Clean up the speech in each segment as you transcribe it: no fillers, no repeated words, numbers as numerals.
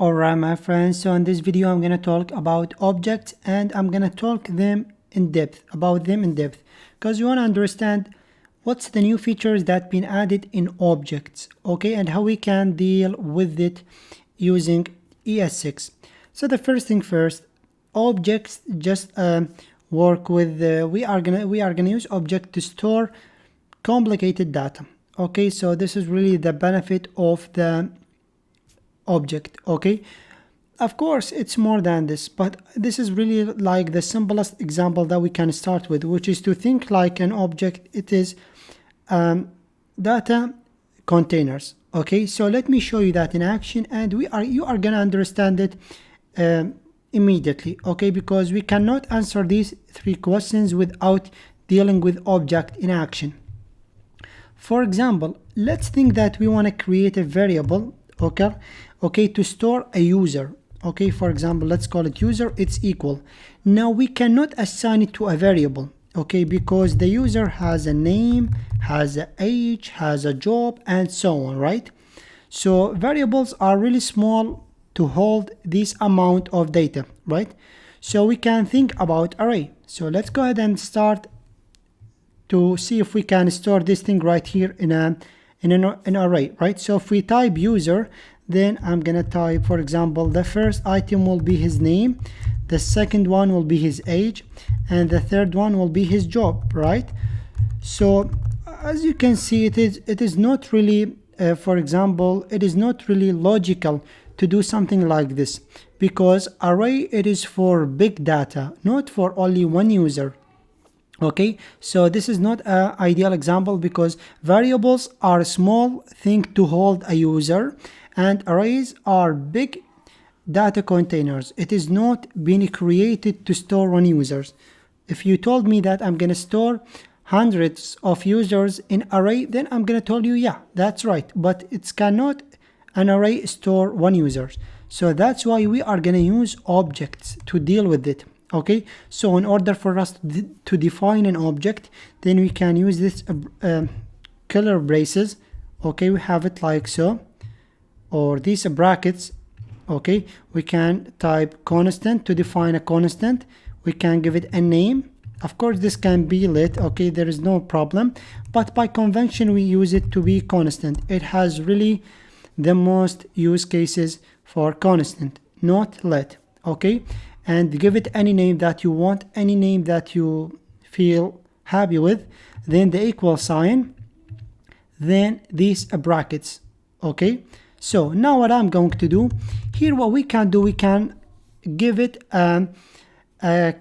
Alright my friends, so in this video I'm going to talk about objects and I'm going to talk about them in depth because you want to understand what's the new features that been added in objects, okay, and how we can deal with it using ES6. So the first thing first, objects just work with we are gonna use object to store complicated data. Okay, so this is really the benefit of the object. Okay, of course it's more than this, but this is really like the simplest example that we can start with, which is to think like an object. It is data containers. Okay, so let me show you that in action, and you are gonna understand it immediately. Okay, because we cannot answer these three questions without dealing with object in action. For example, let's think that we want to create a variable, okay, to store a user. Okay, for example, let's call it user, it's equal. Now we cannot assign it to a variable, okay, because the user has a name, has an age, has a job, and so on, right? So variables are really small to hold this amount of data, right? So we can think about array. So let's go ahead and start to see if we can store this thing right here in an array, right? So if we type user, then I'm gonna type, for example, the first item will be his name, the second one will be his age, and the third one will be his job, right? So as you can see, it is not really for example, it is not really logical to do something like this, because array, it is for big data, not for only one user. Okay, so this is not an ideal example because variables are a small thing to hold a user and arrays are big data containers. It is not being created to store one users. If you told me that I'm gonna store hundreds of users in array, then I'm gonna tell you, yeah, that's right, but it cannot an array store one user. So that's why we are gonna use objects to deal with it. Okay, so in order for us to define an object, then we can use this color braces. Okay, we have it like so, or these brackets. Okay, we can type constant to define a constant. We can give it a name. Of course, this can be lit. Okay, there is no problem, but by convention we use it to be constant. It has really the most use cases for constant, not lit. Okay, and give it any name that you want, any name that you feel happy with, then the equal sign, then these brackets. Okay, so now what I'm going to do here, what we can do, we can give it a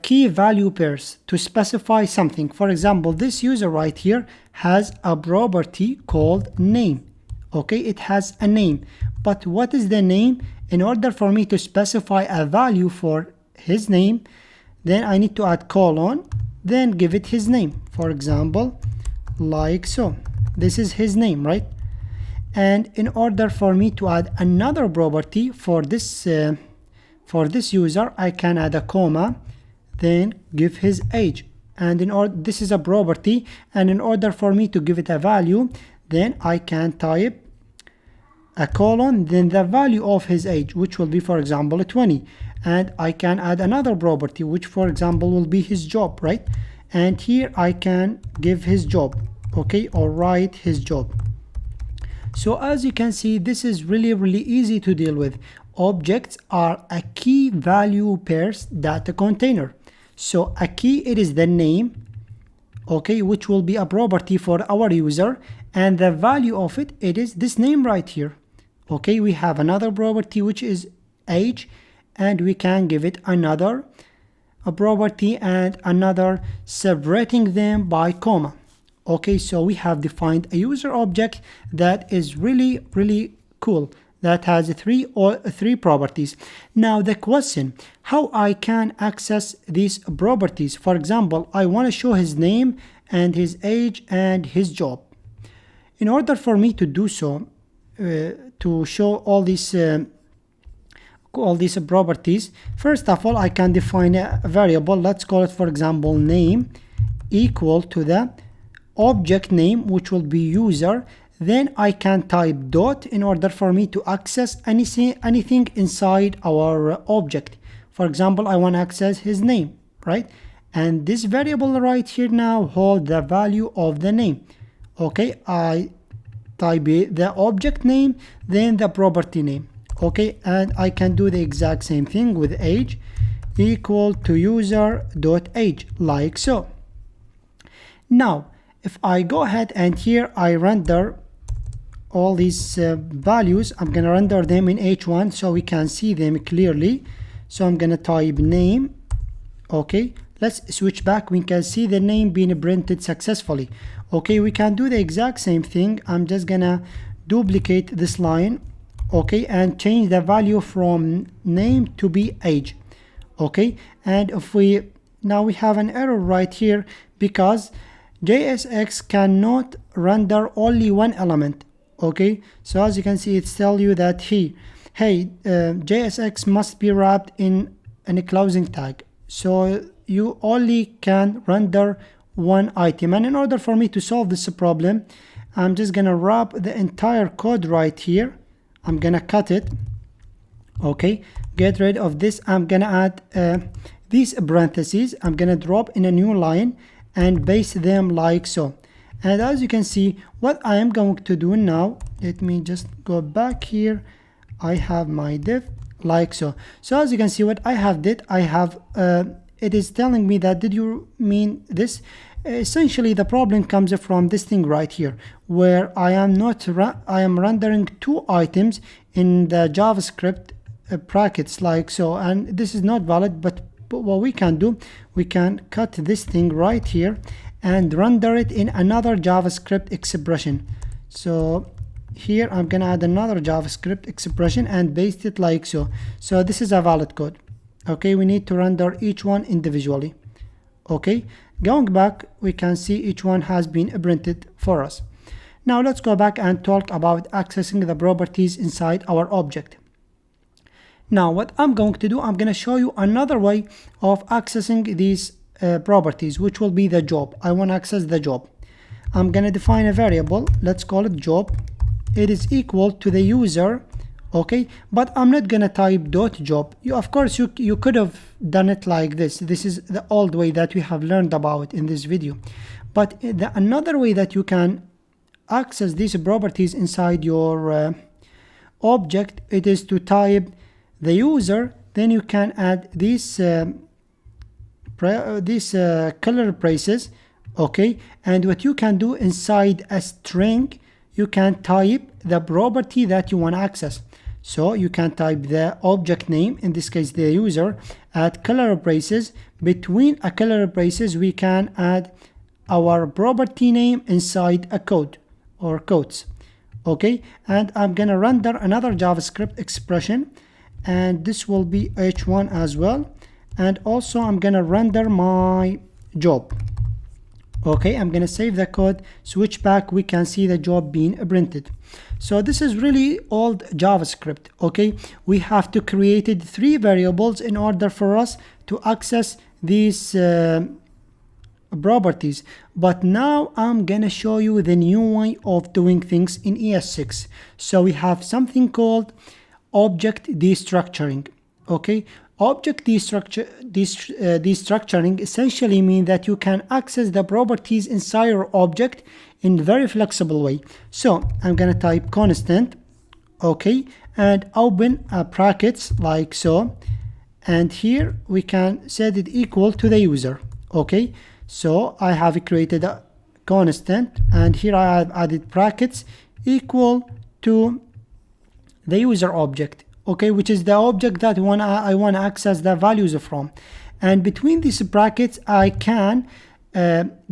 key value pairs to specify something. For example, this user right here has a property called name. Okay, it has a name, but what is the name? In order for me to specify a value for his name, then I need to add colon, then give it his name. For example, like so, this is his name, right? And in order for me to add another property for this user, I can add a comma, then give his age. And this is a property, and in order for me to give it a value, then I can type a colon, then the value of his age, which will be, for example, 20. And I can add another property, which, for example, will be his job, right? And here I can give his job, okay, or write his job. So as you can see, this is really easy to deal with. Objects are a key value pairs data container. So a key, it is the name, okay, which will be a property for our user, and the value of it, it is this name right here. Okay, we have another property which is age, and we can give it another property and another, separating them by comma. Okay, so we have defined a user object that is really cool, that has three properties. Now the question, how I can access these properties? For example, I want to show his name and his age and his job. In order for me to do so, to show all these properties, first of all, I can define a variable. Let's call it, for example, name equal to the object name, which will be user, then I can type dot in order for me to access anything inside our object. For example, I want to access his name, right? And this variable right here now hold the value of the name. Okay, I type the object name, then the property name. Okay, and I can do the exact same thing with age equal to user.age, like so. Now, if I go ahead and here I render all these values, I'm gonna render them in H1 so we can see them clearly. So I'm gonna type name. Okay, let's switch back. We can see the name being printed successfully. Okay, we can do the exact same thing. I'm just gonna duplicate this line, okay, and change the value from name to be age. Okay, and if we now we have an error right here because JSX cannot render only one element. Okay, so as you can see, it's tell you that JSX must be wrapped in a closing tag, so you only can render one item. And in order for me to solve this problem, I'm just gonna wrap the entire code right here. I'm gonna cut it. Okay, get rid of this. I'm gonna add these parentheses. I'm gonna drop in a new line and paste them like so. And as you can see, what I am going to do now, let me just go back here. I have my div like so. So as you can see, what I have did, I have it is telling me that did you mean this? Essentially, the problem comes from this thing right here, where I am rendering two items in the JavaScript brackets like so, and this is not valid. But what we can do, we can cut this thing right here and render it in another JavaScript expression. So here I'm gonna add another JavaScript expression and paste it like so. So this is a valid code. Okay, we need to render each one individually. Okay, going back, we can see each one has been printed for us. Now let's go back and talk about accessing the properties inside our object. Now what I'm going to do, I'm going to show you another way of accessing these properties, which will be the job. I want to access the job. I'm going to define a variable. Let's call it job. It is equal to the user. Okay, but I'm not gonna type dot job. Of course you could have done it like this. This is the old way that we have learned about in this video. But another way that you can access these properties inside your object, it is to type the user. Then you can add these color braces. Okay, and what you can do inside a string, you can type the property that you want to access. So you can type the object name, in this case the user, add color braces. Between a color braces, we can add our property name inside a code or codes. Okay, and I'm gonna render another JavaScript expression, and this will be h1 as well. And also I'm gonna render my job. Okay, I'm gonna save the code, switch back, we can see the job being printed. So this is really old JavaScript. Okay, we have to create 3 variables in order for us to access these properties. But now I'm gonna show you the new way of doing things in ES6. So we have something called object destructuring. Okay, object destructuring essentially means that you can access the properties inside your object in a very flexible way. So I'm gonna type constant, okay, and open brackets like so, and here we can set it equal to the user. Okay, so I have created a constant, and here I have added brackets equal to the user object. Okay, which is the object that I want to access the values from. And between these brackets, I can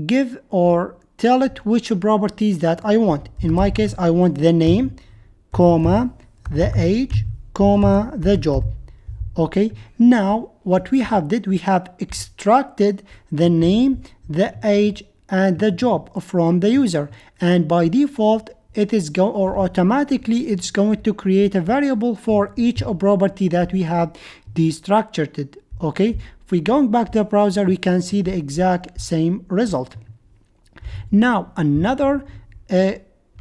give or tell it which properties that I want. In my case, I want the name, comma, the age, comma, the job. Okay, now what we have did, we have extracted the name, the age, and the job from the user. And by default, it is automatically it's going to create a variable for each property that we have destructured. Okay, if we going back to the browser, we can see the exact same result. Now another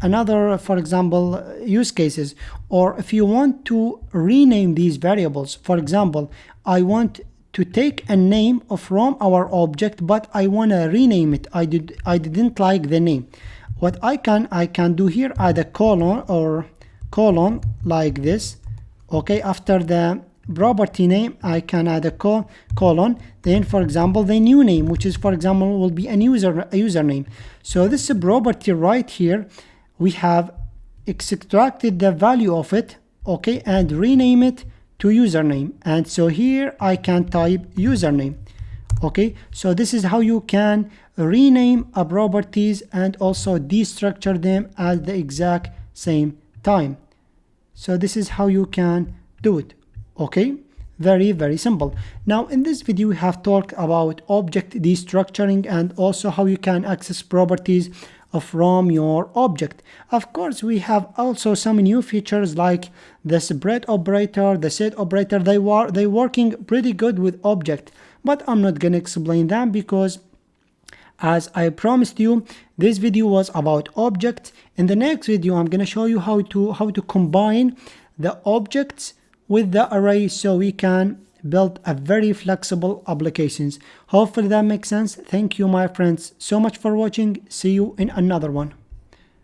another, for example, use cases, or if you want to rename these variables. For example, I want to take a name from our object, but I want to rename it. I didn't like the name. What I can do here, add a colon or colon like this. Okay, after the property name I can add a colon, then for example the new name, which is for example will be a username. So this property right here, we have extracted the value of it, okay, and rename it to username. And so here I can type username. Okay, so this is how you can rename a properties and also destructure them at the exact same time. So this is how you can do it. Okay, very simple. Now in this video we have talked about object destructuring and also how you can access properties from your object. Of course, we have also some new features like the spread operator, the set operator. They working pretty good with object, but I'm not gonna explain them because, as I promised you, this video was about object. In the next video I'm gonna show you how to combine the objects with the array so we can build a very flexible applications. Hopefully that makes sense. Thank you my friends so much for watching. See you in another one.